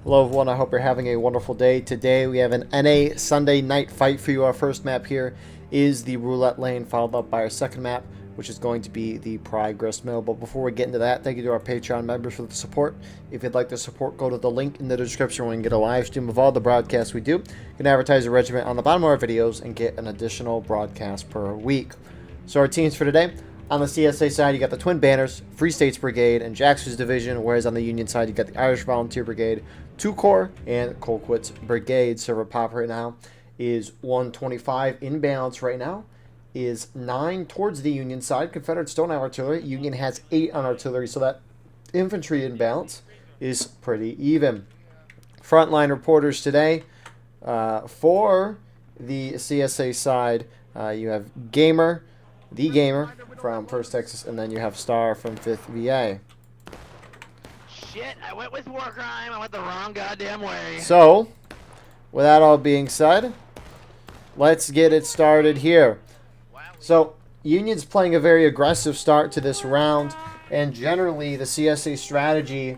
Hello everyone, I hope you're having a wonderful day. Today we have an NA Sunday night fight for you. Our first map here is the roulette lane, followed up by our second map, which is going to be the Pride Grist Mill. But before we get into that, thank you to our Patreon members for the support. If you'd like to support, go to the link in the description where you can get a live stream of all the broadcasts we do. You can advertise a regiment on the bottom of our videos and get an additional broadcast per week. So our teams for today: on the CSA side, you got the Twin Banners, Free States Brigade, and Jackson's Division, whereas on the Union side, you got the Irish Volunteer Brigade, 2 Corps, and Colquitt's Brigade. Server pop right now is 125. In balance right now is 9 towards the Union side. Confederates don't have artillery. Union has 8 on artillery, so that infantry in balance is pretty even. Frontline reporters today for the CSA side, you have Gamer, the Gamer from 1st Texas, and then you have Star from 5th VA. Shit, I went with war crime. I went the wrong goddamn way. So, with that all being said, let's get it started here. So, Union's playing a very aggressive start to this round, and generally the CSA strategy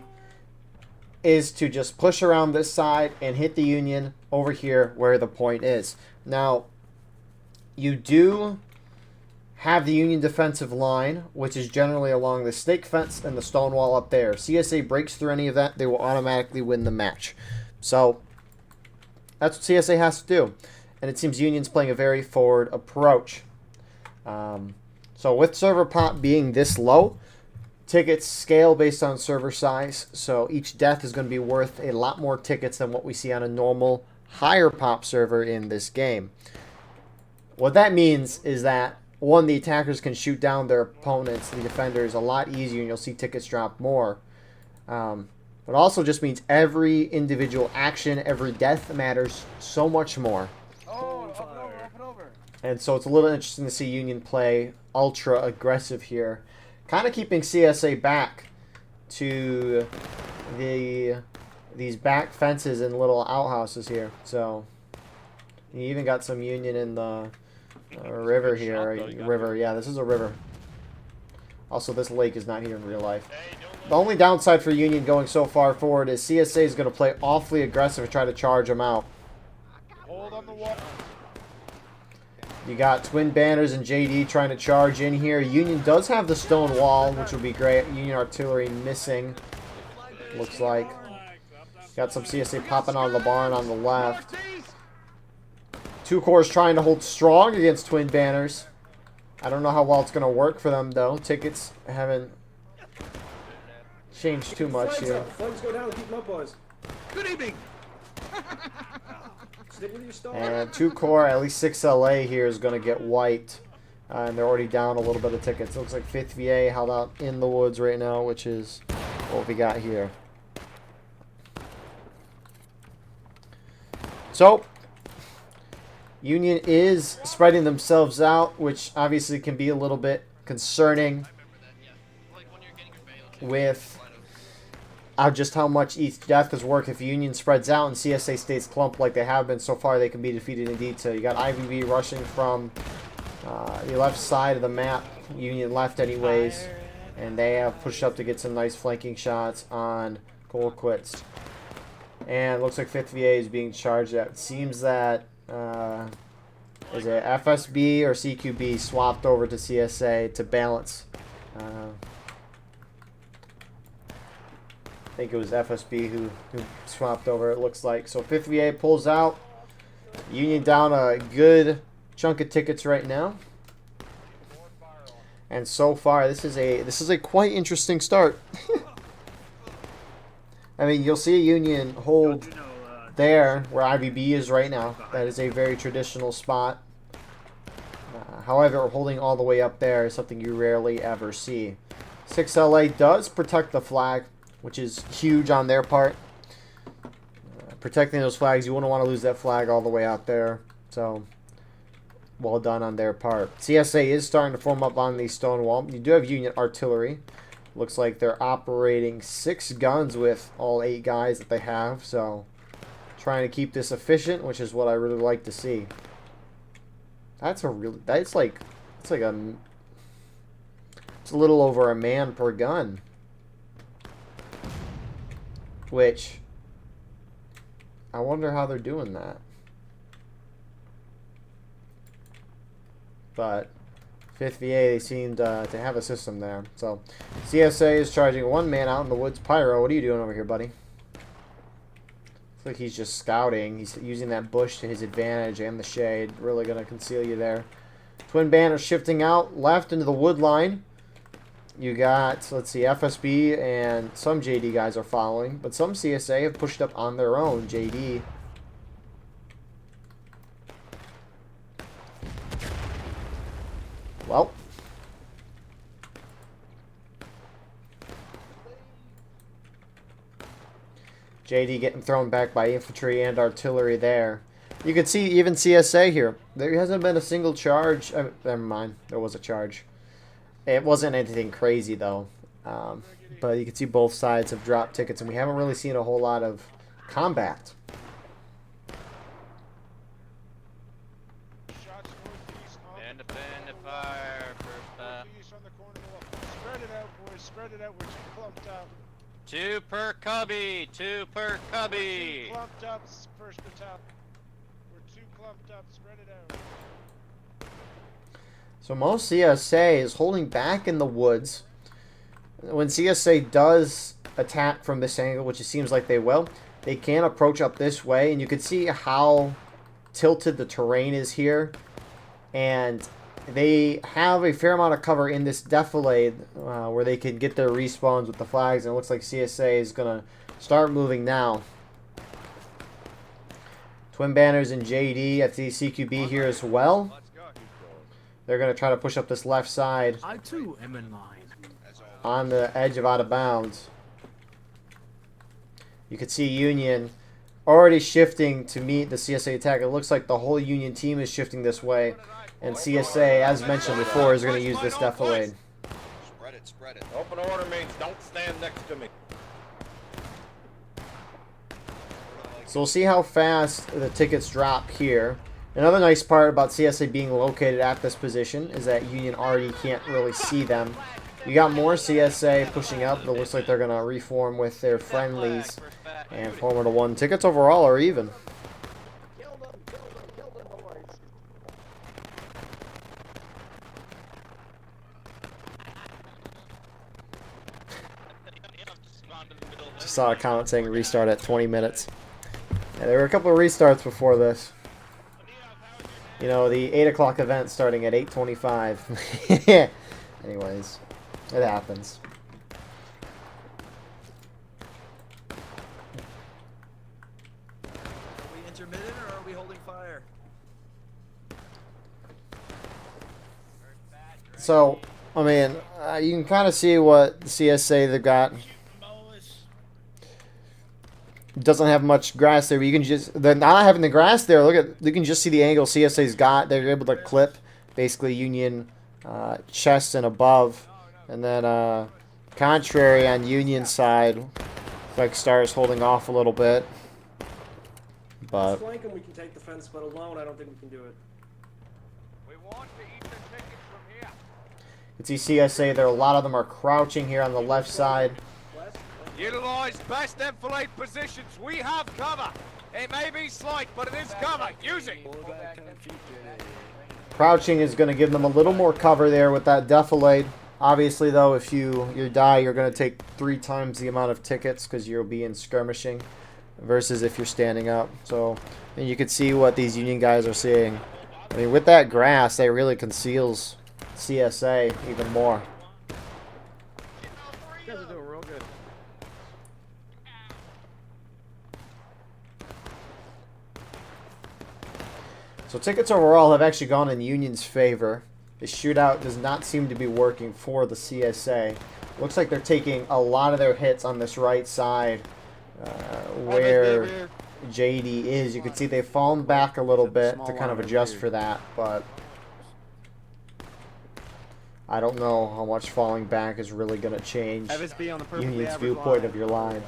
is to just push around this side and hit the Union over here where the point is. Now, you do have the Union defensive line, which is generally along the stake fence and the stone wall up there. If CSA breaks through any of that, they will automatically win the match. So that's what CSA has to do. And it seems Union's playing a very forward approach. So with server pop being this low, tickets scale based on server size. So each death is going to be worth a lot more tickets than what we see on a normal higher pop server in this game. What that means is that, one, the attackers can shoot down their opponents, the defenders, a lot easier, and you'll see tickets drop more. But also just means every individual action, every death matters so much more. Oh, up and over. And so it's a little interesting to see Union play ultra aggressive here, kind of keeping CSA back to these back fences and little outhouses here. So you even got some Union in the river here. River, yeah, this is a river. Also, this lake is not here in real life. The only downside for Union going so far forward is CSA is going to play awfully aggressive and try to charge them out. Hold on the wall. You got Twin Banners and JD trying to charge in here. Union does have the stone wall, which would be great. Union artillery missing, looks like. Got some CSA popping out of the barn on the left. 2 Corps trying to hold strong against Twin Banners. I don't know how well it's going to work for them, though. Tickets haven't changed too much here. Flags go down. Keep them up, boys. Good evening. Stick with your star. And 2 Corps, at least 6 LA here, is going to get wiped. And they're already down a little bit of tickets. Looks like 5th VA held out in the woods right now, which is what we got here. So Union is spreading themselves out, which obviously can be a little bit concerning with just how much each death is worth. If Union spreads out and CSA stays clumped like they have been so far, they can be defeated indeed. So you got IVB rushing from the left side of the map, Union left anyways, and they have pushed up to get some nice flanking shots on Colquitt's. And it looks like 5th VA is being charged at. It seems that is it FSB or CQB swapped over to CSA to balance. I think it was FSB who swapped over, it looks like. So 5th VA pulls out. Union down a good chunk of tickets right now. And so far this is a quite interesting start. I mean, you'll see a Union hold there where IVB is right now. That is a very traditional spot. However, holding all the way up there is something you rarely ever see. 6 LA does protect the flag, which is huge on their part. Protecting those flags, you wouldn't want to lose that flag all the way out there. So, well done on their part. CSA is starting to form up on the stone wall. You do have Union artillery. Looks like they're operating 6 guns with all 8 guys that they have. So, trying to keep this efficient, which is what I really like to see. It's a little over a man per gun, which I wonder how they're doing that. But 5th VA, they seemed to have a system there. So CSA is charging one man out in the woods. Pyro, what are you doing over here, buddy? Looks like he's just scouting. He's using that bush to his advantage and the shade. Really going to conceal you there. Twin banners shifting out left into the wood line. You got, let's see, FSB and some JD guys are following, but some CSA have pushed up on their own. JD. Well. JD getting thrown back by infantry and artillery there. You can see even CSA here. There hasn't been a single charge. Never mind. There was a charge. It wasn't anything crazy, though. But you can see both sides have dropped tickets, and we haven't really seen a whole lot of combat. Independent fire. Spread it out, boys. Spread it out. We're too clumped up. 2 per cubby. 2 per cubby. We're too clumped up, first battalion. We're too clumped up. Spread it out. So most CSA is holding back in the woods. When CSA does attack from this angle, which it seems like they will, they can approach up this way. And you can see how tilted the terrain is here. And they have a fair amount of cover in this defilade where they can get their respawns with the flags. And it looks like CSA is going to start moving now. Twin banners and JD at the CQB here as well. They're going to try to push up this left side. I too am in line. On the edge of out of bounds. You can see Union already shifting to meet the CSA attack. It looks like the whole Union team is shifting this way. And CSA, as mentioned before, is going to use this defilade. Spread it, spread it. Open order means don't stand next to me. So we'll see how fast the tickets drop here. Another nice part about CSA being located at this position is that Union already can't really see them. You got more CSA pushing up, but it looks like they're going to reform with their friendlies and form into one. Tickets overall are even. Just saw a comment saying restart at 20 minutes. Yeah, there were a couple of restarts before this. You know, the 8 o'clock event starting at 8:25. Anyways, it happens. Are we intermittent or are we holding fire? So, I mean, you can kind of see what CSA they've got. Doesn't have much grass there, but you can just, they're not having the grass there. Look at, you can just see the angle CSA's got. They're able to clip basically Union chest and above, and then contrary on Union side, like Star's holding off a little bit, but Flank and we can take the fence, but alone I don't think we can do it. We want to eat the tickets from here. you can see CSA there. A lot of them are crouching here on the left side. Utilize best enfilade positions. We have cover. It may be slight, but it is cover. Use it. Crouching is going to give them a little more cover there with that defilade. Obviously, though, if you die, you're going to take 3 times the amount of tickets because you'll be in skirmishing versus if you're standing up. So, and you can see what these Union guys are seeing. I mean, with that grass, that really conceals CSA even more. You guys are doing real good. So tickets overall have actually gone in Union's favor. The shootout does not seem to be working for the CSA. Looks like they're taking a lot of their hits on this right side where JD is. You can see they've fallen back a little bit to kind of adjust for that, but I don't know how much falling back is really going to change FSB on the perfectly Union's average viewpoint line. of your line.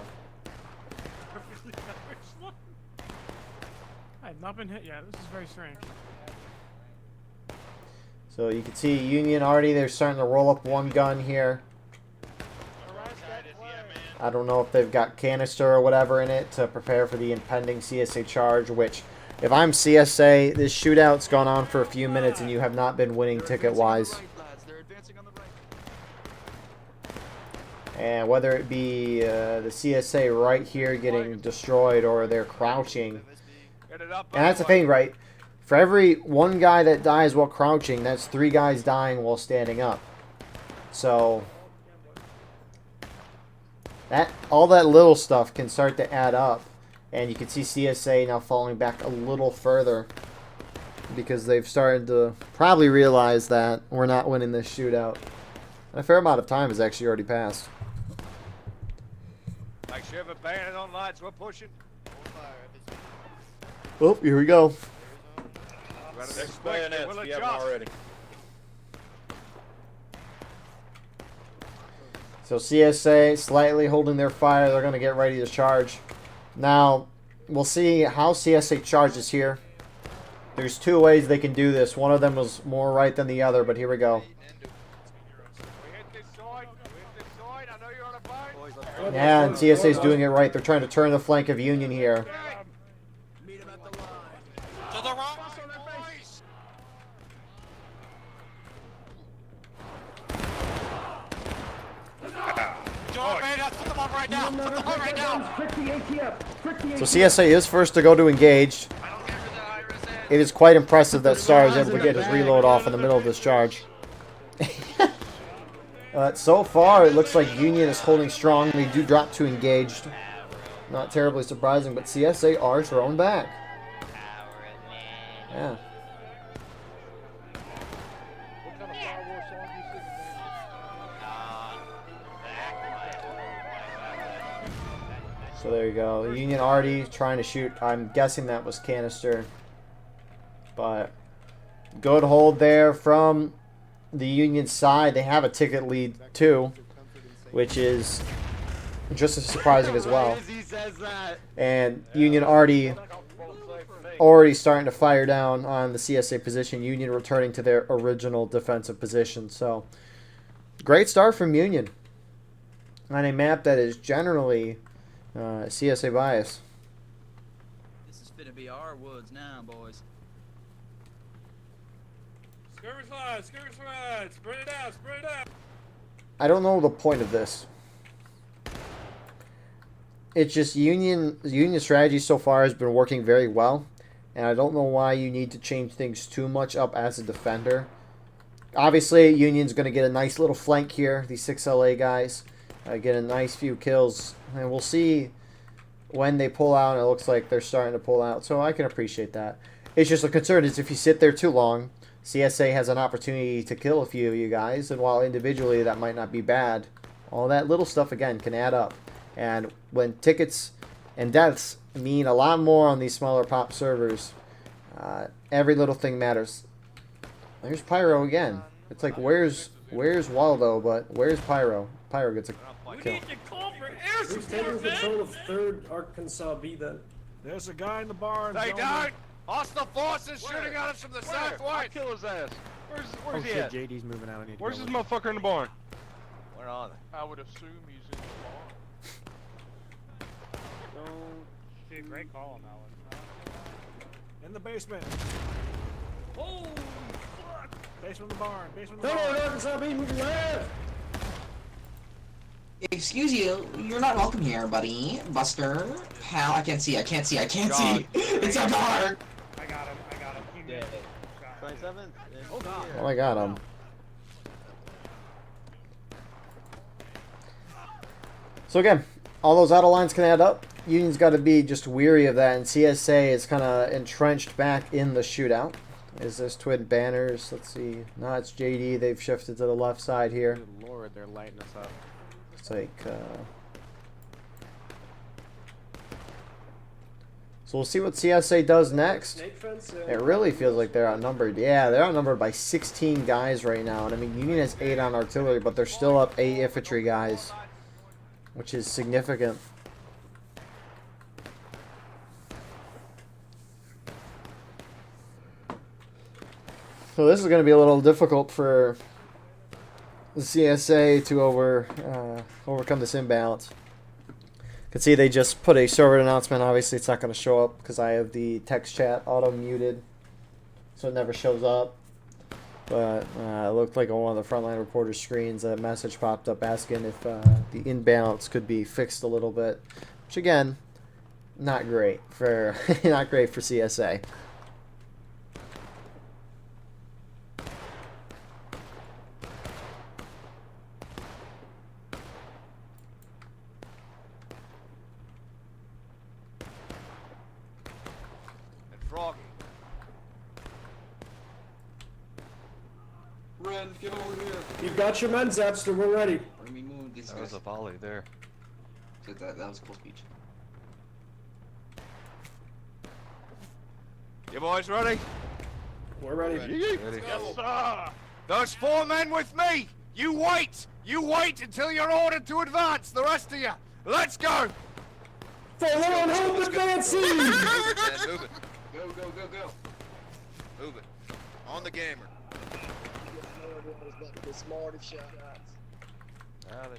I have not been hit yet. This is very strange. So you can see Union already, they're starting to roll up one gun here. I don't know if they've got canister or whatever in it to prepare for the impending CSA charge, which, if I'm CSA, this shootout's gone on for a few minutes and you have not been winning ticket-wise. They're advancing on the right. And whether it be the CSA right here getting destroyed or they're crouching. Get it up. And that's the thing, right? For every one guy that dies while crouching, that's 3 guys dying while standing up. So all that little stuff can start to add up. And you can see CSA now falling back a little further because they've started to probably realize that we're not winning this shootout. And a fair amount of time has actually already passed. Make sure you have a bayonet on lights. We're pushing. Oh, here we go. Next bayonets, if you haven't already. So CSA slightly holding their fire. They're going to get ready to charge. Now, we'll see how CSA charges here. There's 2 ways they can do this. One of them was more right than the other, but here we go. We hit this side. We hit this side. I know you're on a boat. Yeah, and CSA's doing it right. They're trying to turn the flank of Union here. Meet him at the line. To the right, boys. Joe, man, let's put them on right now. Put them on right now. So CSA is first to go to engage. It is quite impressive that Star is able to get his reload off in the middle of this charge. So far, it looks like Union is holding strong. They do drop to engaged. Not terribly surprising, but CSA are thrown back. Yeah. So there you go. Union already trying to shoot. I'm guessing that was canister. But good hold there from the Union side. They have a ticket lead too, which is just as surprising as well. And Union already starting to fire down on the CSA position. Union returning to their original defensive position. So great start from Union on a map that is generally CSA bias. This is finna be our woods now, boys. Skirmish line, spread it out, spread it out. I don't know the point of this. It's just Union strategy so far has been working very well, and I don't know why you need to change things too much up as a defender. Obviously, Union's going to get a nice little flank here. These 6 LA guys get a nice few kills, and we'll see when they pull out. It looks like they're starting to pull out, so I can appreciate that. It's just a concern is if you sit there too long, CSA has an opportunity to kill a few of you guys, and while individually that might not be bad, all that little stuff, again, can add up. And when tickets and deaths mean a lot more on these smaller pop servers, every little thing matters. There's Pyro again. It's like, where's Waldo, but where's Pyro? Pyro gets a kill. We need to call for air Who's taking support, man. control of 3rd Arkansas B then? There's a guy in the barn. They don't. Hostile forces shooting at us from the southwest. I'll kill his ass. Where's he at? JD's moving out. I need to Where's go this with motherfucker in the barn? Where are they? I would assume he's in the barn. Dude, great call on that one. In the basement. Oh, fuck. Basement of the barn. Basement of the 3rd barn. Arkansas B, moving left! Excuse you, you're not welcome here, buddy. Buster. Pal, I can't see. It's a dark. I got him. He did. 27th? Oh, I got him. So again, all those auto lines can add up. Union's got to be just weary of that, and CSA is kind of entrenched back in the shootout. Is this twin banners? Let's see. No, it's JD. They've shifted to the left side here. Good lord, they're lighting us up. It's like, so we'll see what CSA does next. It really feels like they're outnumbered. Yeah, they're outnumbered by 16 guys right now. And I mean, Union has 8 on artillery, but they're still up 8 infantry guys, which is significant. So this is going to be a little difficult for the CSA to overcome this imbalance. can see they just put a server announcement. Obviously, it's not going to show up because I have the text chat auto muted, so it never shows up. But it looked like on one of the frontline reporter screens, a message popped up asking if the imbalance could be fixed a little bit, which again, not great for not great for CSA. Froggy. Ren, get over here. You've got your men, Zapster. We're ready. Let me move this That was a volley there. That was a cool speech. You boys ready? We're ready. Yes, sir. There's 4 men with me. You wait. You wait until you're ordered to advance. The rest of you. Let's go. Forlorn hope advancing! Move it. Go, go, go, go. Move it. On the gamer.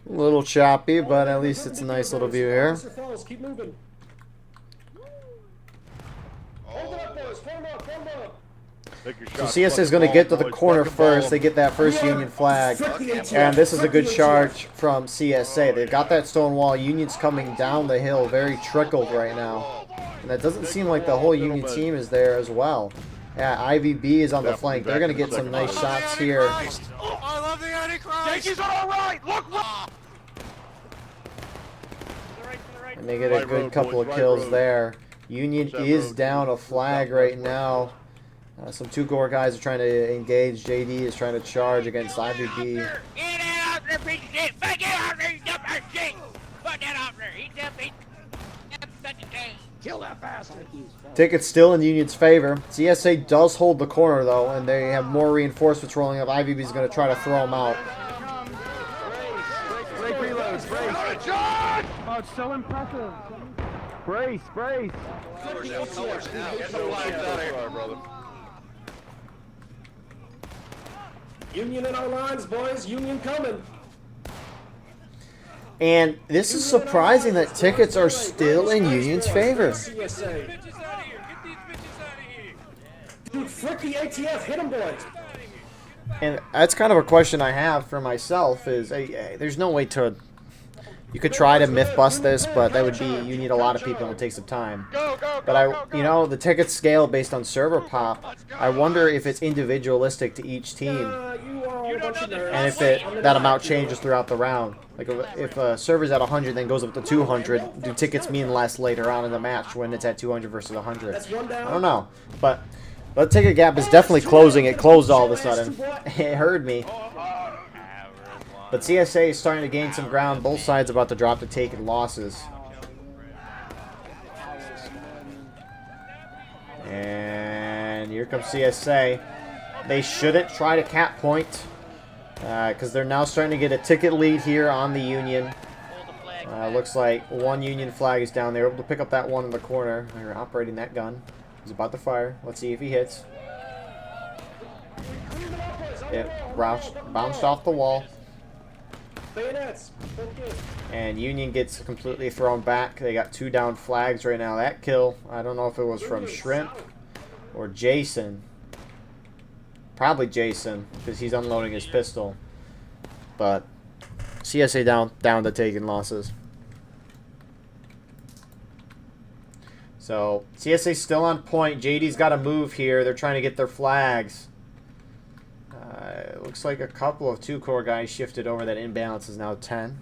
A little choppy, but at least it's a nice little view here. Officer Falls, keep moving. Hold it up, boys. Hold up, hold up. So CS is going to get to the corner first. They get that first Union flag. And this is a good charge from CSA. They've got that stone wall. Union's coming down the hill, very trickled right now. And that doesn't seem like the whole Union team is there as well. Yeah, IVB is on the flank. They're going to get some nice shots here. I love the Antichrist. Yankees are all right. Look. And they get a good couple of kills there. Union is down a flag right now. Some 2-core guys are trying to engage. JD is trying to charge against IVB. Get out there, piece of shit. Fuck it out there, you dumb ass shit. Fuck that out there. He's up in. Such a thing. Kill that bastard. Ticket's still in Union's favor. CSA does hold the corner, though, and they have more reinforcements rolling up. IVB is going to try to throw them out. Break reloads, brace. Oh, it's so impressive. Brace. Get the flags out of here, brother. Union in our lines, boys. Union coming. And this is surprising that tickets are still in Union's favor. CSA. Bitches out of here. Get these bitches out of here. Dude, frick the ATF. Hit them, boys. And that's kind of a question I have for myself is, there's no way to... You could try to myth bust this, but that would be, you need a lot of people and it would take some time. But the tickets scale based on server pop. I wonder if it's individualistic to each team. And if that amount changes throughout the round. Like if a server's at 100 then goes up to 200, do tickets mean less later on in the match when it's at 200 versus 100? I don't know. But the ticket gap is definitely closing. It closed all of a sudden. It heard me. But CSA is starting to gain some ground. Both sides about to drop the taken losses. And here comes CSA. They shouldn't try to cap point. Because they're now starting to get a ticket lead here on the Union. Looks like one Union flag is down there. Able to pick up that one in the corner. They're operating that gun. He's about to fire. Let's see if he hits. It bounced off the wall. And Union gets completely thrown back. They got 2 down flags right now. That kill, I don't know if it was from Shrimp or Jason. Probably Jason, because he's unloading his pistol. But CSA down to taking losses. So CSA's still on point. JD's got to move here. They're trying to get their flags. It looks like a couple of 2-core guys shifted over. That imbalance is now 10.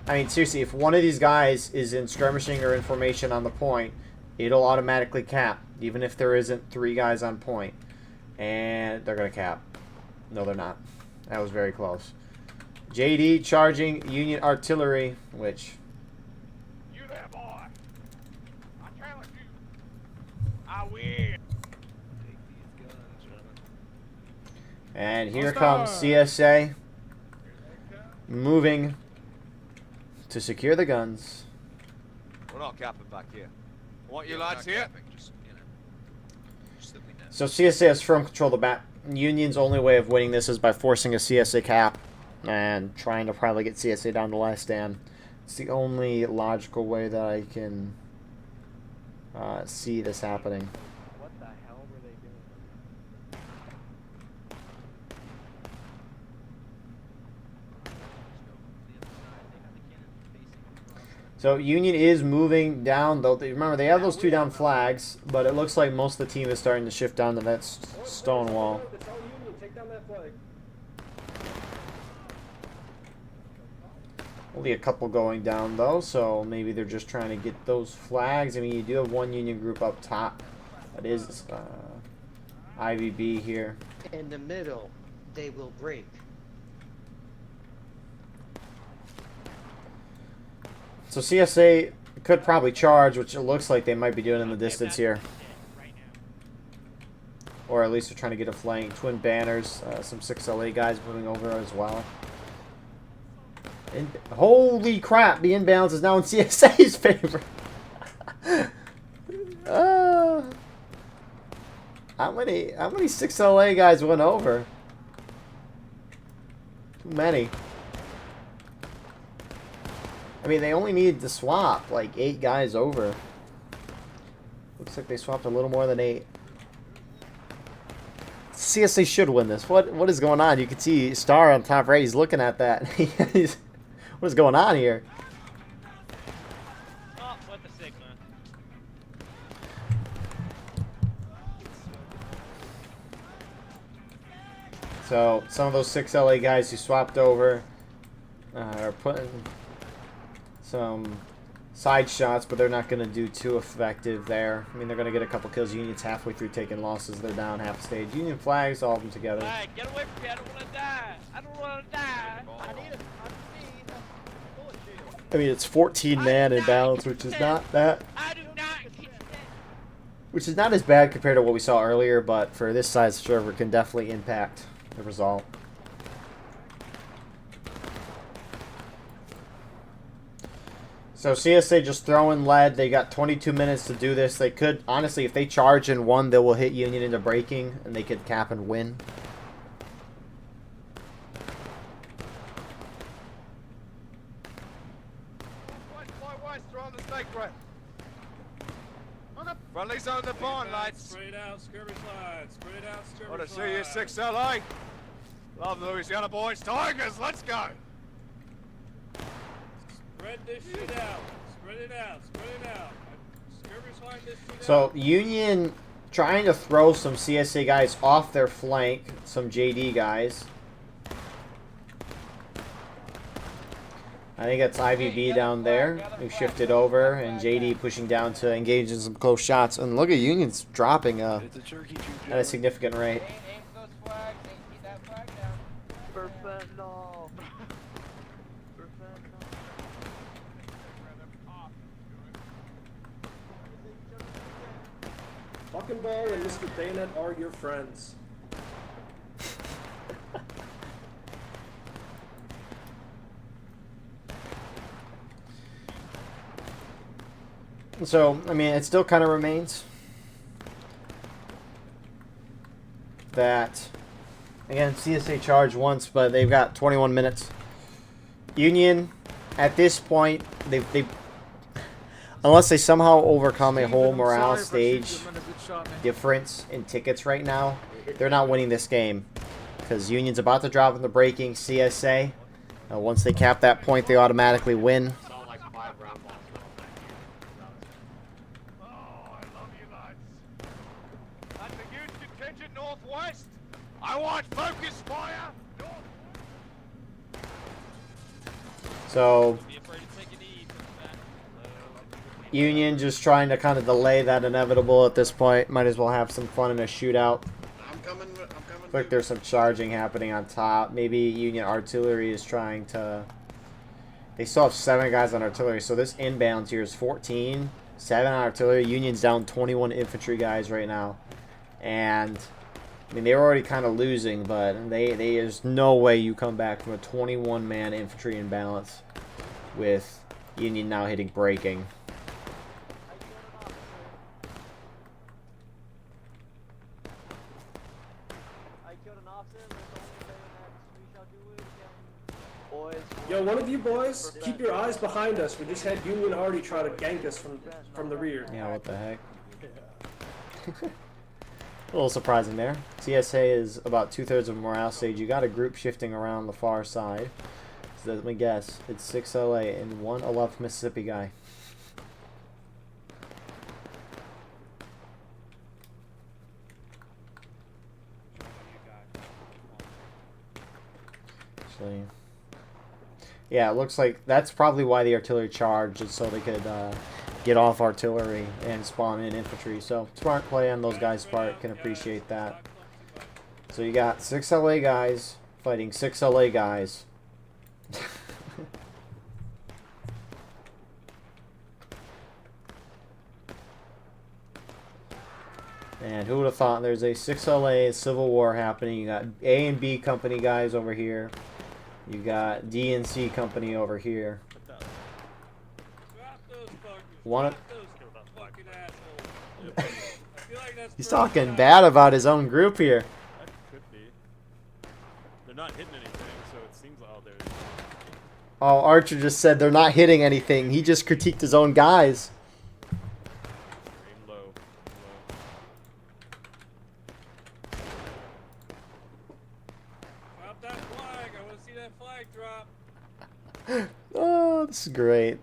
I mean, seriously, if one of these guys is in skirmishing or in formation on the point, it'll automatically cap, even if there isn't 3 guys on point. And they're going to cap. No, they're not. That was very close. JD charging Union artillery, which... You there, boy. I challenge you. I win. And here comes CSA moving to secure the guns. We're not capping back here. Want you lads here? So CSA has firm control of the map. Union's only way of winning this is by forcing a CSA cap and trying to probably get CSA down to last stand. It's the only logical way that I can see this happening. What the hell were they doing? So Union is moving down, though. Remember, they have those 2 down flags, but it looks like most of the team is starting to shift down to that stone wall. It's all Union. Take down that flag. Only a couple going down, though, so maybe they're just trying to get those flags. I mean, you do have one Union group up top. That is IVB here. In the middle, they will break. So CSA could probably charge, which it looks like they might be doing in the distance here. Or at least they're trying to get a flank. Twin banners, some 6LA guys moving over as well. And holy crap, the inbounds is now in CSA's favor. How many 6LA guys went over? Too many. I mean, they only needed to swap like 8 guys over. Looks like they swapped a little more than 8. CSA should win this. What is going on? You can see Star on top right. He's looking at that. What is going on here? Oh, what the Sigma. So some of those 6LA guys who swapped over are putting some side shots, but they're not going to do too effective there. I mean, they're going to get a couple kills. Union's halfway through taking losses. They're down half a stage. Union flags, all of them together. Alright, get away from me. I don't want to die. I don't want to die. I mean, it's 14 man in balance, which is not that. I do not. Which is not as bad compared to what we saw earlier, but for this size server can definitely impact the result. So CSA just throwing lead. They got 22 minutes to do this. They could, honestly, if they charge in one, they will hit Union into breaking, and they could cap and win. Friendly's on the barn, lads. Spread out, skirmish lines. Spread out, skirmish Want lines. to see you 6LA? Love Louisiana boys. Tigers, let's go. Spread this shit out. Spread it out. Spread it out. Skirmish line this shit out. So Union trying to throw some CSA guys off their flank, some JD guys. I think that's IVB down there who shifted over, and JD pushing down to engage in some close shots. And look at Union's dropping at a significant rate. Fucking Ball and Mr. Bayonet are your friends. So, I mean, it still kind of remains that, again, CSA charged once, but they've got 21 minutes. Union, at this point, they unless they somehow overcome a whole morale stage difference in tickets right now, they're not winning this game. Because Union's about to drop in the breaking. CSA, once they cap that point, they automatically win. Northwest. I want focus fire. So Union just trying to kind of delay that inevitable at this point. Might as well have some fun in a shootout. I'm coming. Looks like there's some charging happening on top. Maybe Union artillery is trying to. They still have 7 guys on artillery, so this inbound here is 14. 7 on artillery. Union's down 21 infantry guys right now, and I mean, they were already kind of losing, but there's no way you come back from a 21-man infantry imbalance with Union now hitting breaking. I killed an officer, but the only way that we shall do it again. boys. Yo, one of you boys, keep your eyes behind us. We just had Union already try to gank us from the rear. Yeah, what the heck? A little surprising there. CSA is about 2/3 of morale stage. You got a group shifting around the far side. So let me guess. It's 6 LA and one Aleph, Mississippi guy. Actually, yeah, it looks like that's probably why the artillery charged, is so they could get off artillery and spawn in infantry. So smart play on those guys' part. Can appreciate that. So you got 6 LA guys fighting 6 LA guys. And who would have thought there's a 6 LA civil war happening? You got A and B company guys over here. You got D and C company over here. One. He's talking bad about his own group here. That could be. They're not hitting anything, so it seems like Oh, Archer just said they're not hitting anything. He just critiqued his own guys. aim low. Drop that flag. I want to see that flag drop. Oh, this is great.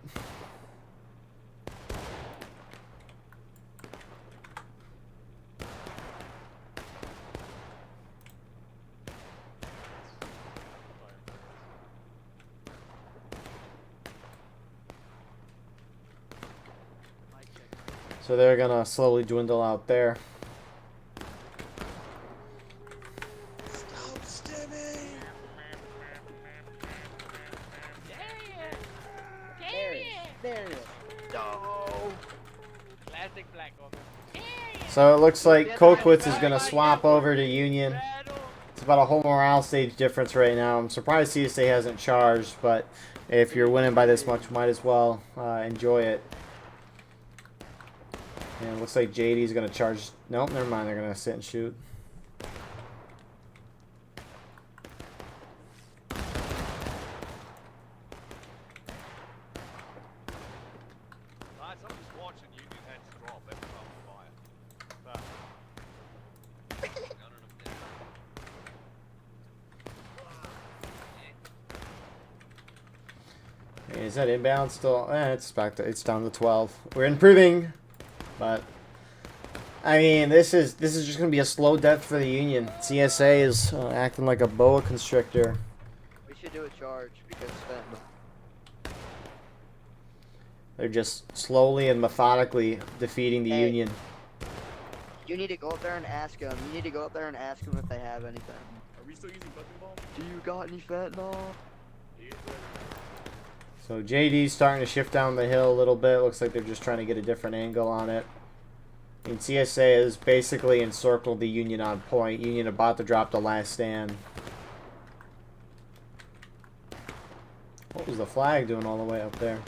So they're gonna slowly dwindle out there. Stop stimming! There it is. No. Classic black woman. So it looks like Colquitt's is gonna swap over to Union. It's about a whole morale stage difference right now. I'm surprised CSA hasn't charged, but if you're winning by this much, might as well enjoy it. And it looks like JD's gonna charge. Nope, never mind. They're gonna sit and shoot. Lads, I'm just watching Union heads drop every time I fire. Is that inbound still? It's back to, it's down to 12. We're improving, but I mean, this is just gonna be a slow death for the Union. CSA is acting like a boa constrictor. We should do a charge because They're just slowly and methodically defeating the Union. you need to go up there and ask them. You need to go up there and ask them if they have anything. Are we still using bucking balls? Do you got any fentanyl? So JD's starting to shift down the hill a little bit. Looks like they're just trying to get a different angle on it. And CSA has basically encircled the Union on point. Union about to drop the last stand. What was the flag doing all the way up there?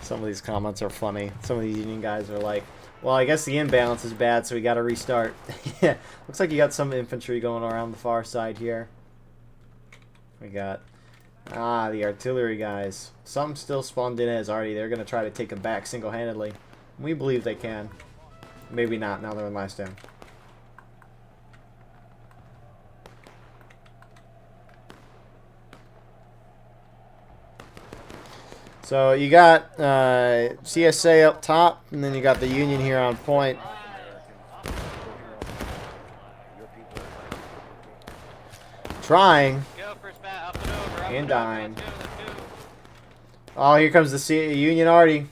Some of these comments are funny. Some of these Union guys are like, well, I guess the imbalance is bad, so we got to restart. Yeah, looks like you got some infantry going around the far side here. We got, the artillery guys. Some still spawned in as already. They're going to try to take them back single-handedly. We believe they can. Maybe not. Now they're in last stand. So you got CSA up top, and then you got the Union here on point. Trying and dying. Oh, here comes the Union Arty.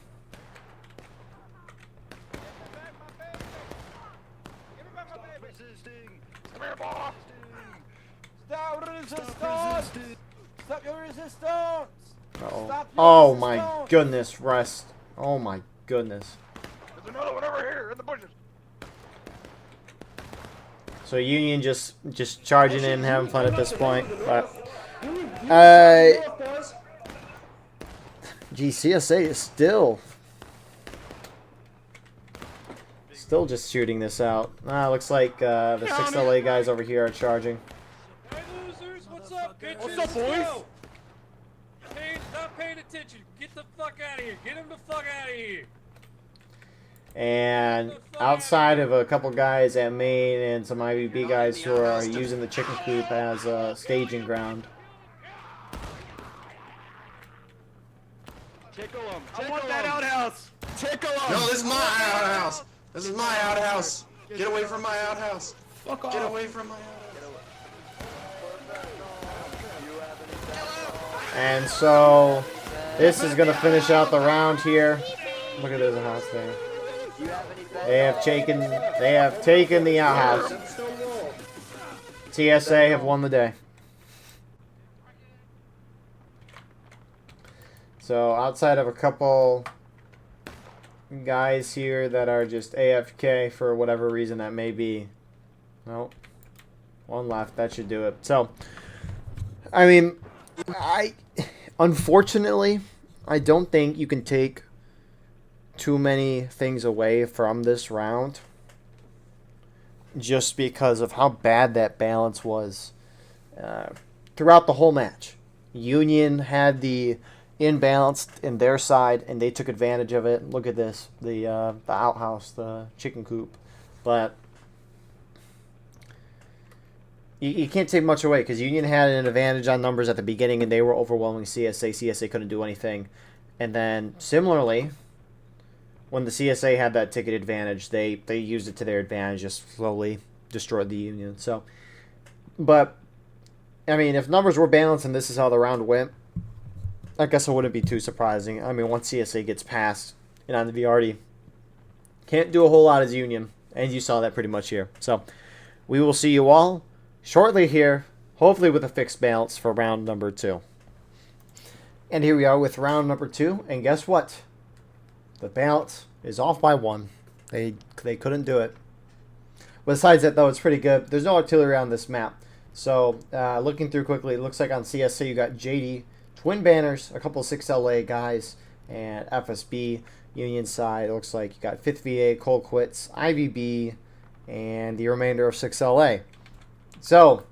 Stop resistance! Stop your resistance! Uh-oh. Oh my goodness, rest. Oh my goodness. There's another one over here in the bushes. So Union just charging in, having fun at this point. But gee, CSA is still just shooting this out. Looks like the 6LA guys over here are charging. Hey, losers, what's up, bitches? What's up, boys? Stop paying attention. Get the fuck out of here. Get him the fuck out of here. And outside of a couple guys at main and some IVB guys who are using the chicken coop as a staging ground. Tickle him. I want that outhouse. Tickle him. No, this is my outhouse. This is my outhouse. Get away from my outhouse. Fuck off. Get away from my outhouse. And so this is going to finish out the round here. Look at this house there. They have taken the outhouse. TSA have won the day. So outside of a couple guys here that are just AFK for whatever reason that may be. Nope. One left. That should do it. So, I mean, unfortunately, I don't think you can take too many things away from this round just because of how bad that balance was throughout the whole match. Union had the imbalanced in their side, and they took advantage of it. Look at this, the outhouse, the chicken coop. But you can't take much away because Union had an advantage on numbers at the beginning, and they were overwhelming CSA. CSA couldn't do anything. And then, similarly, when the CSA had that ticket advantage, they used it to their advantage, just slowly destroyed the Union. So, but, I mean, if numbers were balanced and this is how the round went, I guess it wouldn't be too surprising. I mean, once CSA gets past, and on the VRD, can't do a whole lot as Union, and you saw that pretty much here. So, we will see you all shortly here, hopefully with a fixed balance for round number 2. And here we are with round number 2, and guess what? The balance is off by 1. They couldn't do it. Besides that, though, it's pretty good. There's no artillery on this map. So, looking through quickly, it looks like on CSA you got JD, Twin Banners, a couple of 6LA guys, and FSB. Union side, it looks like you got 5th VA, Cold Quits, IVB, and the remainder of 6LA. So,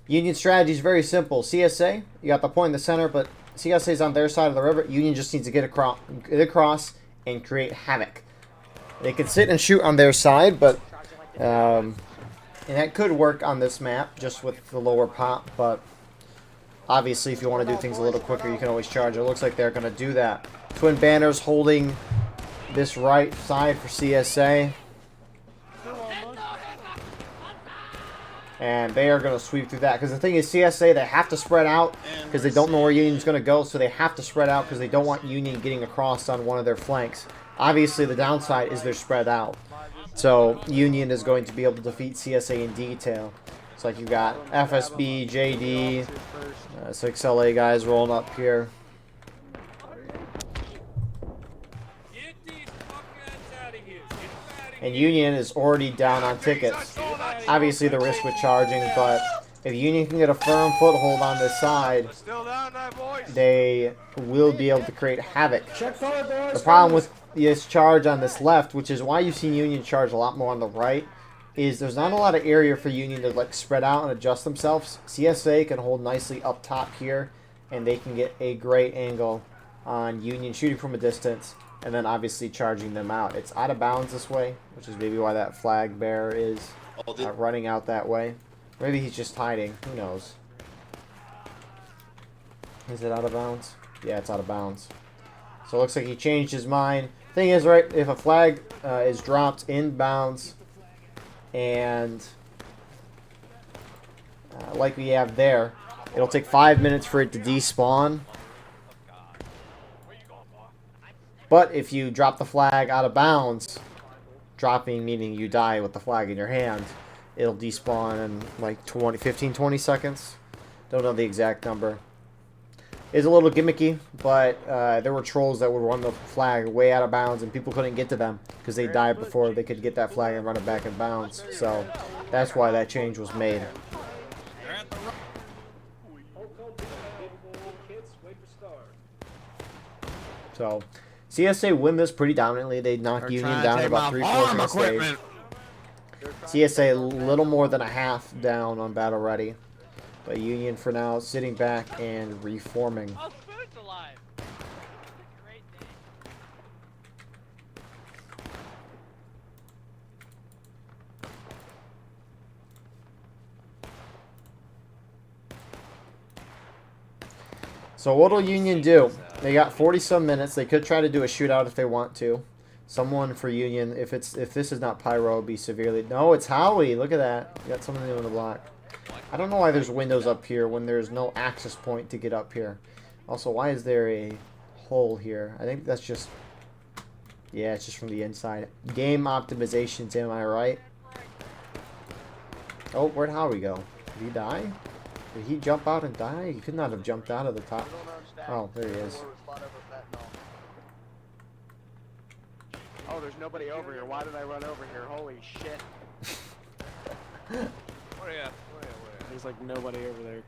Union strategy is very simple. CSA, you got the point in the center, but CSA is on their side of the river. Union just needs to get across and create havoc. They could sit and shoot on their side, but and that could work on this map just with the lower pop. But obviously, if you want to do things a little quicker, you can always charge. It looks like they're going to do that. Twin Banners holding this right side for CSA. And they are going to sweep through that. Because the thing is, CSA, they have to spread out because they don't know where Union's going to go. So they have to spread out because they don't want Union getting across on one of their flanks. Obviously, the downside is they're spread out. So Union is going to be able to defeat CSA in detail. It's like you got FSB, JD, 6LA guys rolling up here. And Union is already down on tickets. Obviously the risk with charging, but if Union can get a firm foothold on this side, they will be able to create havoc. The problem with this charge on this left, which is why you've seen Union charge a lot more on the right, is there's not a lot of area for Union to like spread out and adjust themselves. CSA can hold nicely up top here, and they can get a great angle on Union shooting from a distance, and then obviously charging them out. It's out of bounds this way, which is maybe why that flag bearer is running out that way. Maybe he's just hiding. Who knows? Is it out of bounds? Yeah, it's out of bounds. So it looks like he changed his mind. Thing is, right, if a flag is dropped in bounds, and like we have there, it'll take 5 minutes for it to despawn. But if you drop the flag out of bounds, dropping meaning you die with the flag in your hand, it'll despawn in like 15-20 seconds. Don't know the exact number. It's a little gimmicky, but there were trolls that would run the flag way out of bounds and people couldn't get to them because they died before they could get that flag and run it back in bounds. So That's why that change was made. So, CSA win this pretty dominantly. They knock Union down to about 3/4 of the stage. CSA a little more than a half down on Battle Ready. But Union for now sitting back and reforming. Oh, Spoon's alive. Great day. So what'll Union do? They got 40-some minutes. They could try to do a shootout if they want to. Someone for Union, if this is not Pyro, it'll be severely... No, it's Howie. Look at that. You got someone new on the block. I don't know why there's windows up here when there's no access point to get up here. Also, why is there a hole here? I think that's just... Yeah, it's just from the inside. Game optimizations, am I right? Oh, where'd Howie go? Did he die? Did he jump out and die? He could not have jumped out of the top. Oh, there he is. Oh, there's nobody over here. Why did I run over here? Holy shit. Where are you? There's like nobody over there.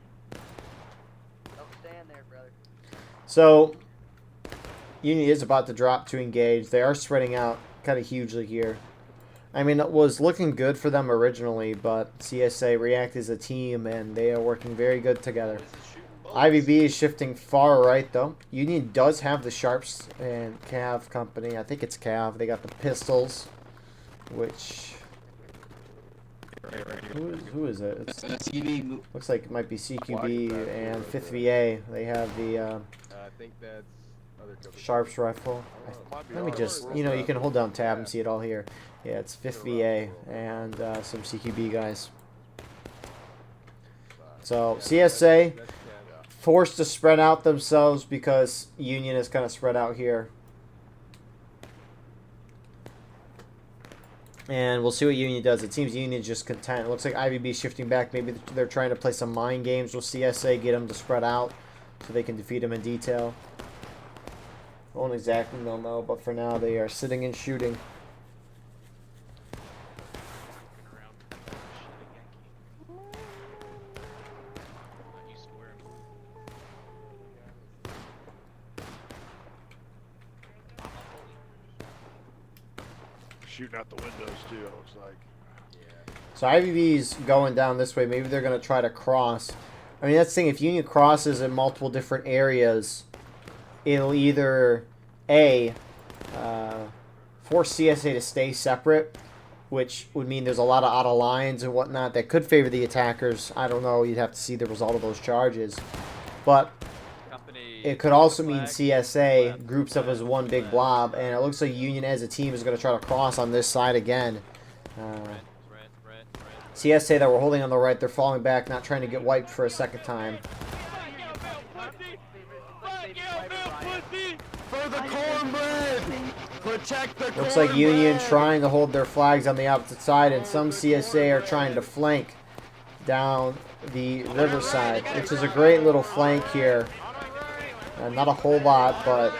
Don't stand there, brother. So, Union is about to drop to engage. They are spreading out kind of hugely here. I mean, it was looking good for them originally, but CSA react as a team, and they are working very good together. IVB is shifting far right, though. Union does have the Sharps and Cav company. I think it's Cav. They got the pistols, which... Who is it? Looks like it might be CQB and 5th VA. They have the I think that's other Sharps rifle. Let me just, you can hold down tab and see it all here. Yeah, it's 5th VA and some CQB guys. So CSA forced to spread out themselves because Union is kind of spread out here. And we'll see what Union does. It seems Union's just content. It looks like IVB shifting back. Maybe they're trying to play some mind games with CSA, get them to spread out so they can defeat them in detail. Won't exactly know, but for now they are sitting and shooting. Shooting out the windows too, it looks like. So IVB's going down this way. Maybe they're going to try to cross. I mean, that's the thing. If Union crosses in multiple different areas, it'll either force CSA to stay separate, which would mean there's a lot of out of lines and whatnot that could favor the attackers. I don't know. You'd have to see the result of those charges. But it could also mean CSA groups up as one big blob, and it looks like Union as a team is going to try to cross on this side again. CSA that we're holding on the right, they're falling back, not trying to get wiped for a second time. For the cornbread! Protect the Looks like Union trying to hold their flags on the opposite side, and some CSA are trying to flank down the riverside, which is a great little flank here. Not a whole lot, but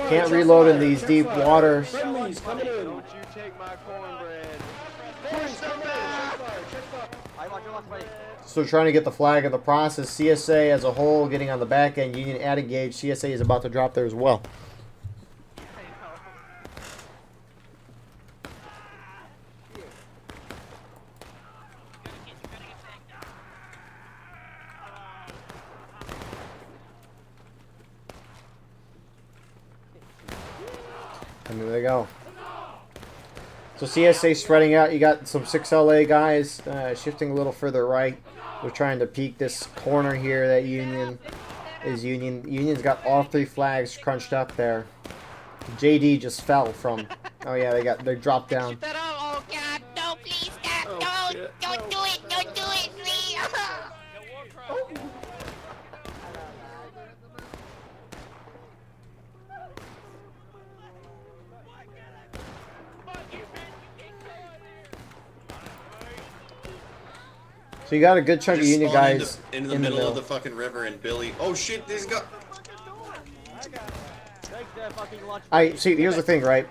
can't reload in these deep waters. Don't you take my cornbread. So trying to get the flag in the process. CSA as a whole getting on the back end. Union at engage. CSA is about to drop there as well. And there they go. So CSA spreading out. You got some 6LA guys shifting a little further right. They're trying to peek this corner here that Union is Union. Union's got all three flags crunched up there. JD just fell from. Oh yeah, they dropped down. Oh God, no! Please stop! Don't do it! Don't do it, please! So you got a good chunk of Union guys in the middle of the fucking river, and Billy. Oh shit! These guys. See, here's the thing, right?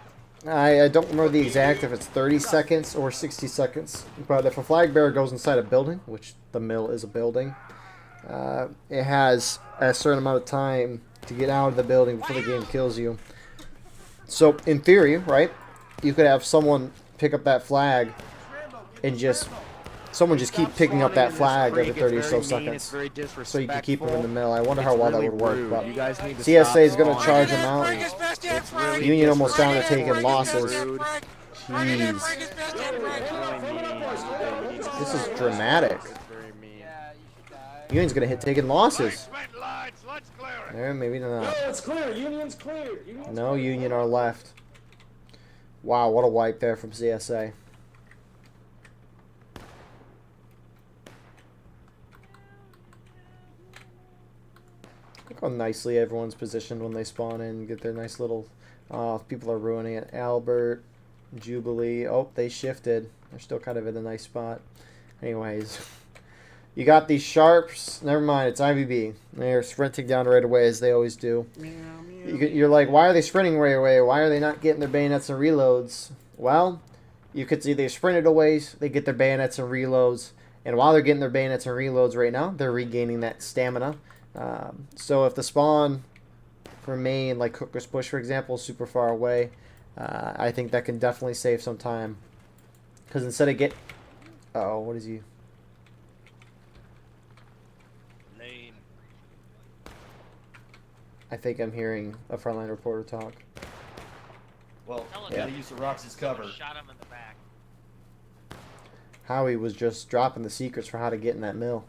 I don't remember the exact if it's 30 seconds or 60 seconds, but if a flag bearer goes inside a building, which the mill is a building, it has a certain amount of time to get out of the building before the game kills you. So, in theory, right, you could have someone pick up that flag and someone just keep picking up that flag every 30 or so seconds. So you can keep them in the mill. I wonder how well that would work. But CSA is going to charge them out. Union almost down to taking losses. Jeez. This is dramatic. Union's going to hit taking losses. There, maybe not. No, it's clear. Union's clear. No Union are left. Wow, what a wipe there from CSA. Look how nicely everyone's positioned when they spawn in and get their nice little... people are ruining it. Albert, Jubilee. Oh, they shifted. They're still kind of in a nice spot. Anyways, you got these sharps. Never mind, it's IVB. They're sprinting down right away as they always do. You're like, why are they sprinting right away? Why are they not getting their bayonets and reloads? Well, you could see they sprinted away. They get their bayonets and reloads. And while they're getting their bayonets and reloads right now, they're regaining that stamina. So if the spawn for main, like Cooker's Bush, for example, is super far away, I think that can definitely save some time. Because instead of get... Uh-oh, what is he? Lame. I think I'm hearing a frontline reporter talk. Well, yeah. Gotta use the rocks as cover. Shot him in the back. Howie was just dropping the secrets for how to get in that mill.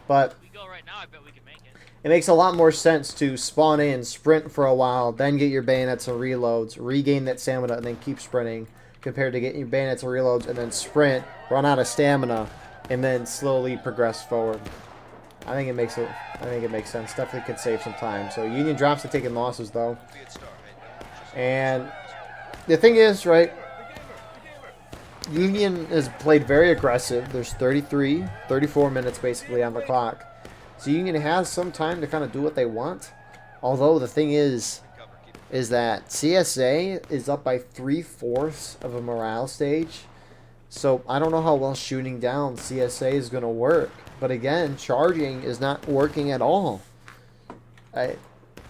But... We go right now, I bet we can make it. It makes a lot more sense to spawn in, sprint for a while, then get your bayonets and reloads, regain that stamina, and then keep sprinting, compared to getting your bayonets and reloads and then sprint, run out of stamina, and then slowly progress forward. I think it makes sense. Definitely could save some time. So Union drops to taking losses though. And the thing is, right, Union has played very aggressive. There's 34 minutes basically on the clock. So Union has some time to kind of do what they want. Although the thing is that CSA is up by 3/4 of a morale stage. So I don't know how well shooting down CSA is going to work. But again, charging is not working at all.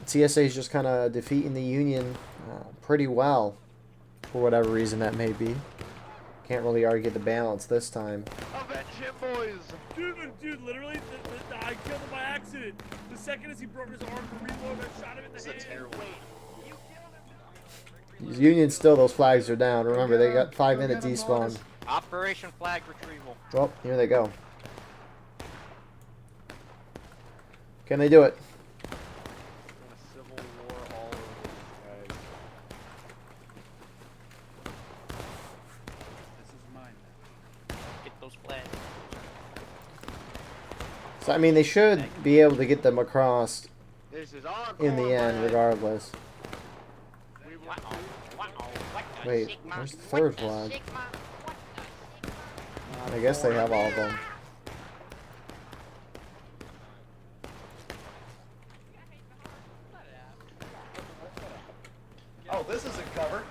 CSA is just kind of defeating the Union pretty well. For whatever reason that may be. Can't really argue the balance this time. Avenge him, boys! Dude, literally, I killed him by accident. The second as he broke his arm to reload, I shot him in the head. Union still, those flags are down. Remember, they got 5 minutes despawn. Operation flag retrieval. Well, here they go. Can they do it? Civil war all over these guys. This is mine now. Get those flags. So, I mean, they should be able to get them across This is our in the end, regardless. Wait, where's the third flag? I guess they have all of them. Oh, this isn't cover.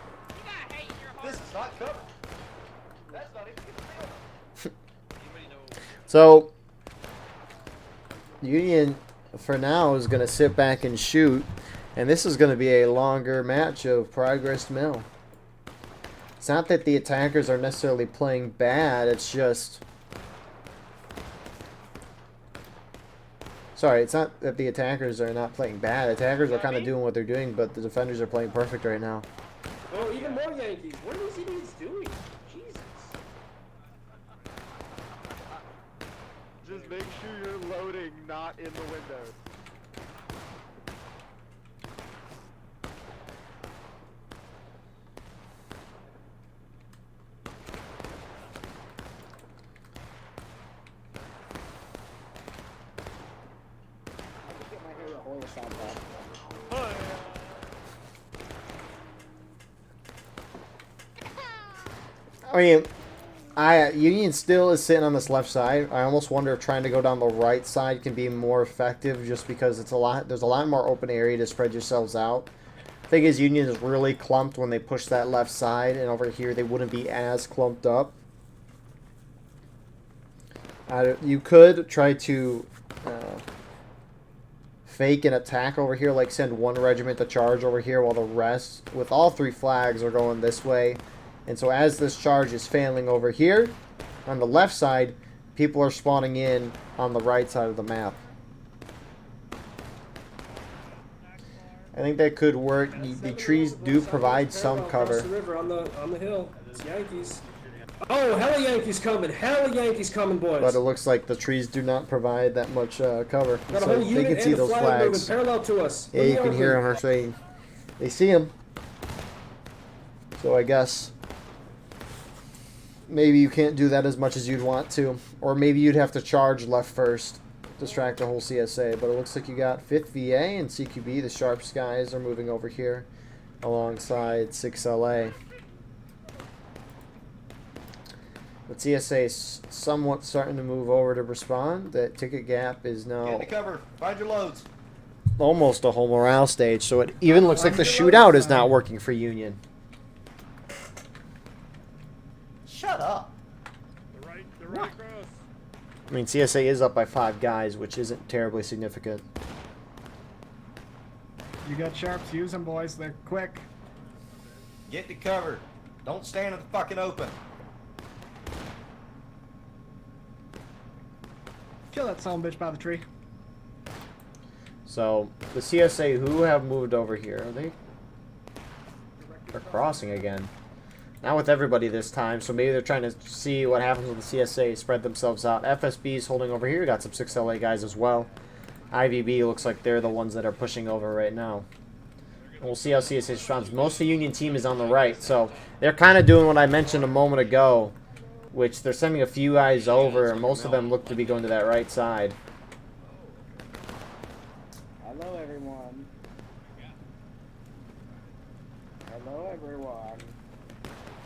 This is not cover. That's not even So, Union, for now, is going to sit back and shoot. And this is going to be a longer match of Progress Mill. It's not that the attackers are necessarily playing bad, it's just... Sorry, it's not that the attackers are not playing bad. Attackers are kind of doing what they're doing, but the defenders are playing perfect right now. Oh, even more Yankees. What are these idiots doing? Jesus. Just make sure you're loading, not in the window. I mean, Union still is sitting on this left side. I almost wonder if trying to go down the right side can be more effective, just because it's there's a lot more open area to spread yourselves out. Thing is, Union is really clumped when they push that left side, and over here they wouldn't be as clumped up. You could try to fake an attack over here, like send one regiment to charge over here while the rest, with all 3 flags, are going this way. And so as this charge is failing over here, on the left side, people are spawning in on the right side of the map. I think that could work. The trees do provide some cover. Across the river on the hill. It's Yankees. Oh, hella Yankees coming! Hella Yankees coming, boys! But it looks like the trees do not provide that much cover. Got a So whole they unit can see and a those flag moving flags. parallel to us. Yeah, you can hear them are saying they see them. So I guess maybe you can't do that as much as you'd want to. Or maybe you'd have to charge left first. Distract the whole CSA. But it looks like you got 5th VA and CQB. The Sharps guys are moving over here alongside 6LA. But CSA is somewhat starting to move over to respond. That ticket gap is now Get into cover. Find your loads. almost a whole morale stage. So it even looks like the shootout is not working for Union. Shut up. They're right across. I mean, CSA is up by 5 guys, which isn't terribly significant. You got Sharps, use them, boys. They're quick. Get to cover. Don't stand in the fucking open. Kill that son of a bitch by the tree. So the CSA who have moved over here, they're crossing again. Not with everybody this time, so maybe they're trying to see what happens with the CSA, spread themselves out. FSB's holding over here, got some 6LA guys as well. IVB looks like they're the ones that are pushing over right now. And we'll see how CSA responds. Most of the Union team is on the right, so they're kind of doing what I mentioned a moment ago, which they're sending a few guys over, and most of them look to be going to that right side. Hello, everyone. Hello, everyone.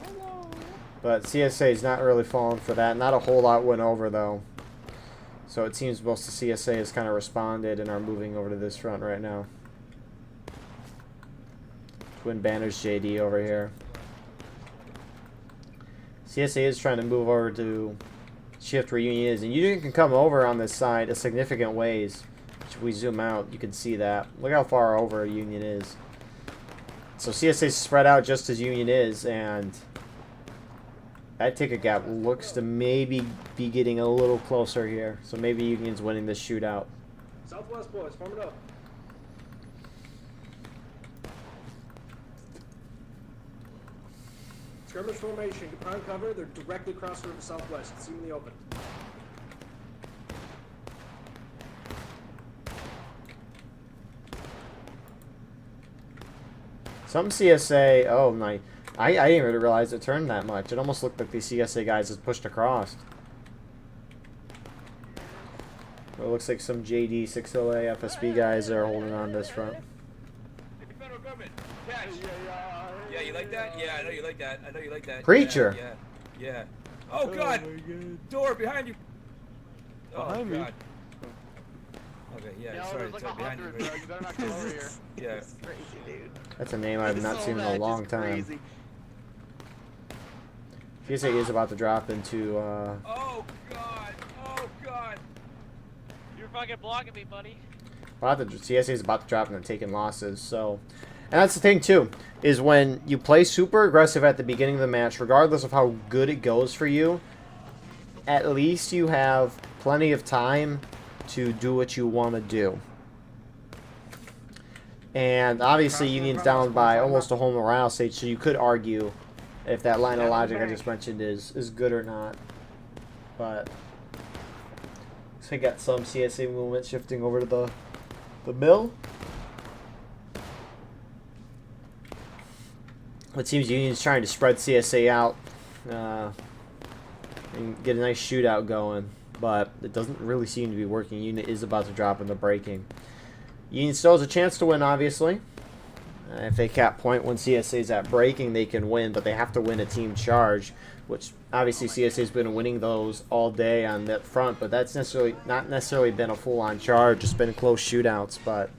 Hello. But CSA is not really falling for that. Not a whole lot went over, though. So it seems most of CSA has kind of responded and are moving over to this front right now. Twin Banners JD over here. CSA is trying to move over to shift where Union is. And Union can come over on this side a significant ways. If we zoom out, you can see that. Look how far over Union is. So CSA is spread out just as Union is, and that ticket gap looks to maybe be getting a little closer here. So maybe Union's winning this shootout. Southwest boys, form it up. Skirmish formation, prime cover. They're directly across the river southwest. See them in the open. Some CSA, oh my, I didn't even realize it turned that much. It almost looked like the CSA guys just pushed across. It looks like some JD, 6LA, FSB guys are holding on this front. Federal government. Cash. Yeah, you like that? Yeah, I know you like that. I know you like that. Preacher. Yeah. Oh God. Door behind you. Behind me? God. Okay, yeah, sorry, there's like sorry, behind 100, bro. You better not come over here. Yeah. That's crazy, dude. That's a name I've not seen in a long time. Crazy. CSA is about to drop into, Oh God. Oh God. You're fucking blocking me, buddy. CSA is about to drop into taking losses, so... And that's the thing, too, is when you play super aggressive at the beginning of the match, regardless of how good it goes for you, at least you have plenty of time to do what you want to do. And obviously Union's down by almost a whole morale stage, so you could argue if that line of logic I just mentioned is good or not. But so we got some CSA movement shifting over to the mill. It seems Union's trying to spread CSA out and get a nice shootout going, but it doesn't really seem to be working. Union is about to drop into breaking. Union still has a chance to win, obviously. If they cap point when CSA is at breaking, they can win, but they have to win a team charge, which obviously CSA has been winning those all day on that front, but that's not necessarily been a full-on charge. It's been close shootouts, but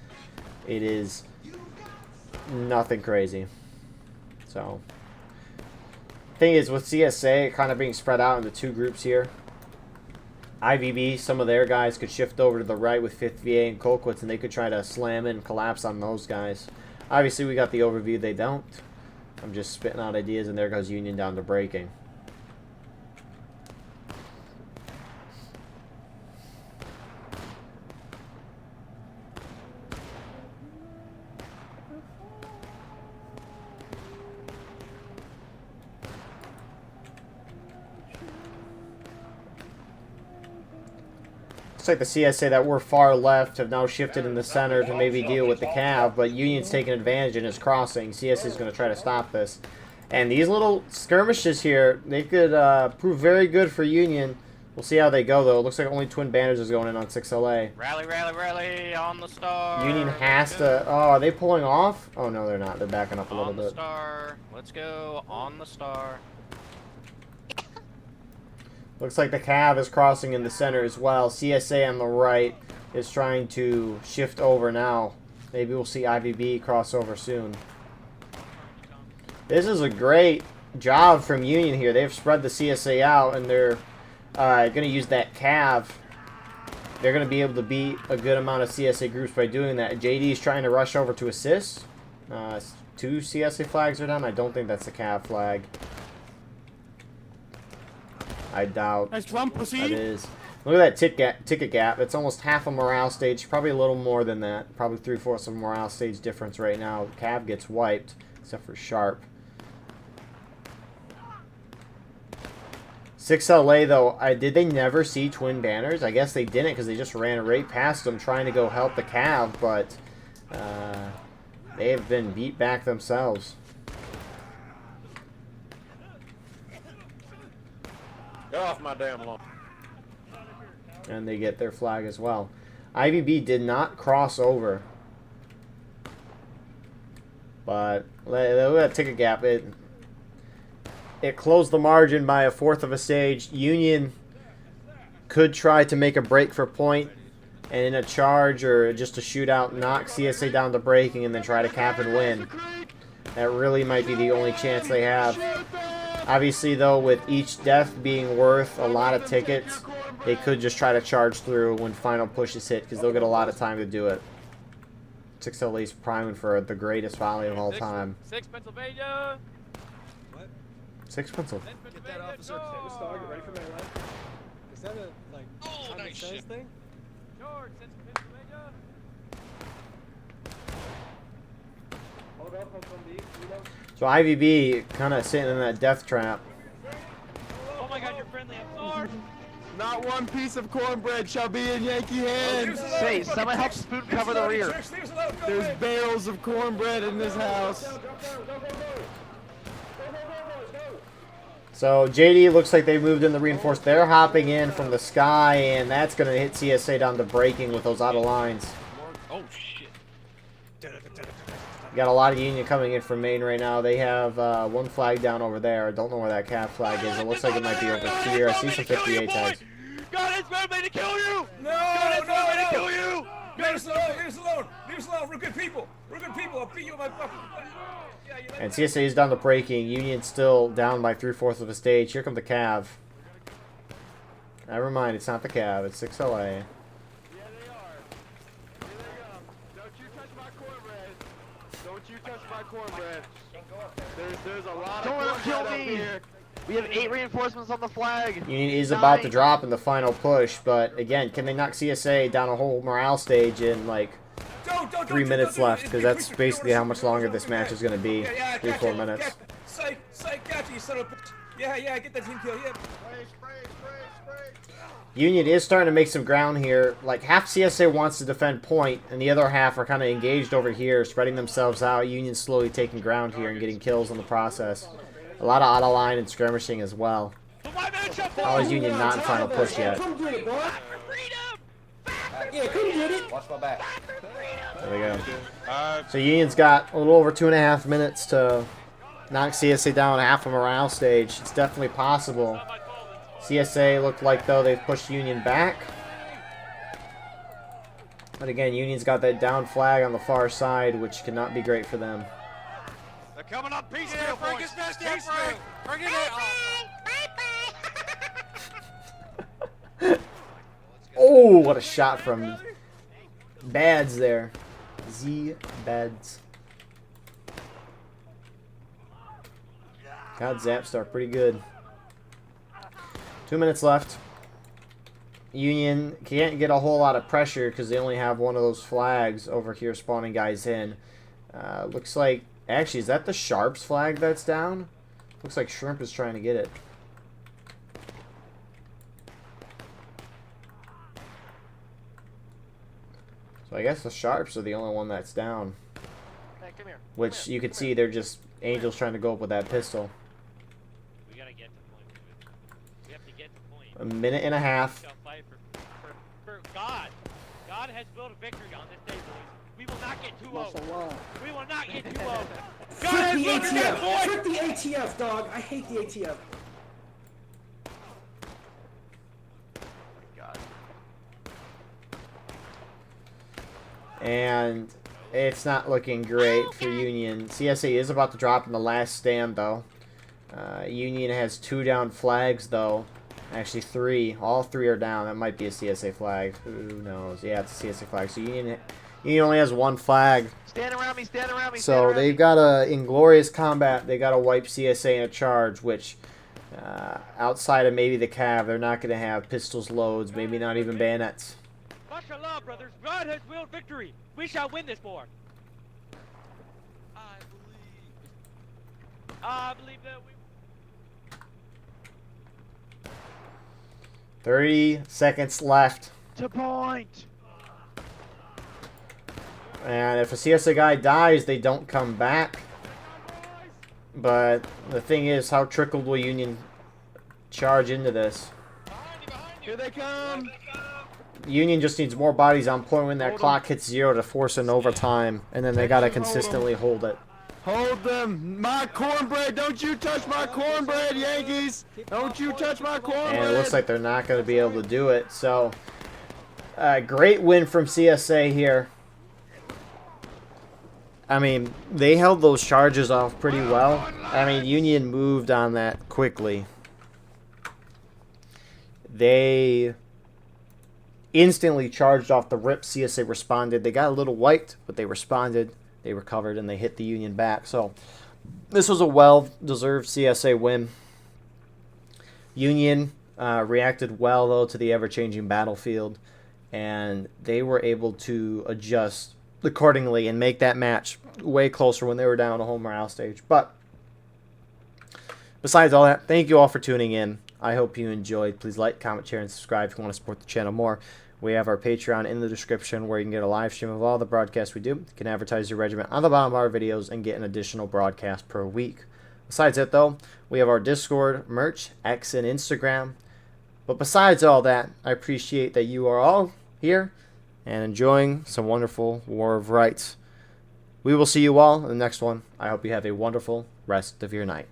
it is nothing crazy. So, thing is, with CSA kind of being spread out into two groups here, IVB, some of their guys could shift over to the right with 5th VA and Colquitt's, and they could try to slam in and collapse on those guys. Obviously, we got the overview. They don't. I'm just spitting out ideas, and there goes Union down to breaking. Looks like the CSA that were far left have now shifted in the center to maybe deal with the Cav, but Union's taking advantage and is crossing. CSA is going to try to stop this. And these little skirmishes here, they could prove very good for Union. We'll see how they go, though. It looks like only Twin Banners is going in on 6LA. Rally, rally, rally on the star. Union has to... Oh, are they pulling off? Oh, no, they're not. They're backing up a little bit. On the star. Let's go. On the star. Looks like the Cav is crossing in the center as well. CSA on the right is trying to shift over now. Maybe we'll see IVB cross over soon. This is a great job from Union here. They've spread the CSA out, and they're going to use that Cav. They're going to be able to beat a good amount of CSA groups by doing that. JD is trying to rush over to assist. 2 CSA flags are down. I don't think that's a Cav flag. I doubt Nice run, pussy. that is. Look at that ticket gap. It's almost half a morale stage. Probably a little more than that. Probably 3/4 of a morale stage difference right now. Cav gets wiped, except for Sharp. 6LA, though, did they never see Twin Banners? I guess they didn't because they just ran right past them trying to go help the Cav, but they have been beat back themselves. Get off my damn lawn. And they get their flag as well. IVB did not cross over. But look at that ticket gap. It closed the margin by 1/4 of a stage. Union could try to make a break for point, and in a charge or just a shootout, knock CSA down to breaking and then try to cap and win. That really might be the only chance they have. Obviously, though, with each death being worth a lot of tickets, they could just try to charge through when final push is hit because they'll get a lot of time to do it. 6LA's priming for the greatest volley of all time. 6 Pennsylvania. 6 Pennsylvania. Get that officer. Take the star. Get ready for melee. Is that a, like, nice shit. thing? George, 6 Pennsylvania. Hold up, hold on, B. So IVB kind of sitting in that death trap. Oh my god, you're friendly. I'm sorry. Not one piece of cornbread shall be in Yankee hands. Say, someone help Spoon cover the rear. There's barrels of cornbread in this house. So JD looks like they moved in the reinforced. They're hopping in from the sky, and that's going to hit CSA down to breaking with those out of lines. Oh shit. You got a lot of Union coming in from Maine right now. They have 1 flag down over there. I don't know where that Cav flag is. It looks like it might be over here. I see some 58 tags. God has found me to kill you! No, God has found me to kill you! Leave us alone, leave us alone, leave us alone, we're good people. We're good people, I'll beat you with my fucking... Yeah, you And CSA is down to breaking. Union still down by 3/4 of a stage. Here come the Cav. Never mind, it's not the Cav. It's 6LA. Yeah, they are. Here they come. Don't you touch my cornbread. Don't you touch my cornbread. There's a lot Don't let of him kill cornbread up me. here. We have 8 reinforcements on the flag. Union is about to drop in the final push, but again, can they knock CSA down a whole morale stage in like 3 minutes left? Because that's basically how much longer this match is going to be. 3-4 minutes. Psych, gotcha, you son of a bitch. Yeah, get that team kill, yeah. Union is starting to make some ground here. Like, half CSA wants to defend point, and the other half are kind of engaged over here, spreading themselves out. Union slowly taking ground here and getting kills in the process. A lot of auto-line and skirmishing as well. How is Union not in final push yet? Come get it, boy. Yeah, come get it. Watch my back. There we go. So Union's got a little over 2.5 minutes to knock CSA down half a morale stage. It's definitely possible. CSA looked like, though, they've pushed Union back. But again, Union's got that down flag on the far side, which cannot be great for them. Coming up piecemeal, boys. Piecemeal. Bring it in. Oh, what a shot from Bads there. Z Bads. God, Zapstar, pretty good. 2 minutes left. Union can't get a whole lot of pressure because they only have one of those flags over here spawning guys in. Looks like... Actually, is that the Sharps flag that's down? Looks like Shrimp is trying to get it. So I guess the Sharps are the only one that's down. Hey, come here. Which you could see they're just Angels trying to go up with that pistol. We gotta get the point. We have to get the point. A minute and a half. Fight for God. God has built a victory on this day, boys. We will not get 2-0. We will not get 2-0. God Frick has the built a victory, ATF! boys. Frick the ATF, dog! I hate the ATF. And it's not looking great for Union. CSA is about to drop in the last stand, though. Union has 2 down flags, though. Actually, 3. All 3 are down. That might be a CSA flag. Who knows? Yeah, it's a CSA flag. So Union only has 1 flag. Stand around me, stand around me. So they've got a inglorious combat. They got to wipe CSA in a charge, which outside of maybe the Cav, they're not going to have pistols loads, maybe not even bayonets. Mashallah, brothers. God has willed victory. We shall win this war. I believe that we... 30 seconds left. To point. And if a CSA guy dies, they don't come back. But the thing is, how trickled will Union charge into this? Here they come. Union just needs more bodies on point when that clock hits 0 to force an overtime, and then they gotta consistently hold it. Hold them. My cornbread. Don't you touch my cornbread, Yankees. Don't you touch my cornbread. And it looks like they're not going to be able to do it. So, great win from CSA here. I mean, they held those charges off pretty well. I mean, Union moved on that quickly. They instantly charged off the rip. CSA responded. They got a little wiped, but they responded. They recovered, and they hit the Union back. So this was a well-deserved CSA win. Union reacted well, though, to the ever-changing battlefield, and they were able to adjust accordingly and make that match way closer when they were down a home morale stage. But besides all that, thank you all for tuning in. I hope you enjoyed. Please like, comment, share, and subscribe if you want to support the channel more. We have our Patreon in the description where you can get a live stream of all the broadcasts we do. You can advertise your regiment on the bottom of our videos and get an additional broadcast per week. Besides that, though, we have our Discord, merch, X, and Instagram. But besides all that, I appreciate that you are all here and enjoying some wonderful War of Rights. We will see you all in the next one. I hope you have a wonderful rest of your night.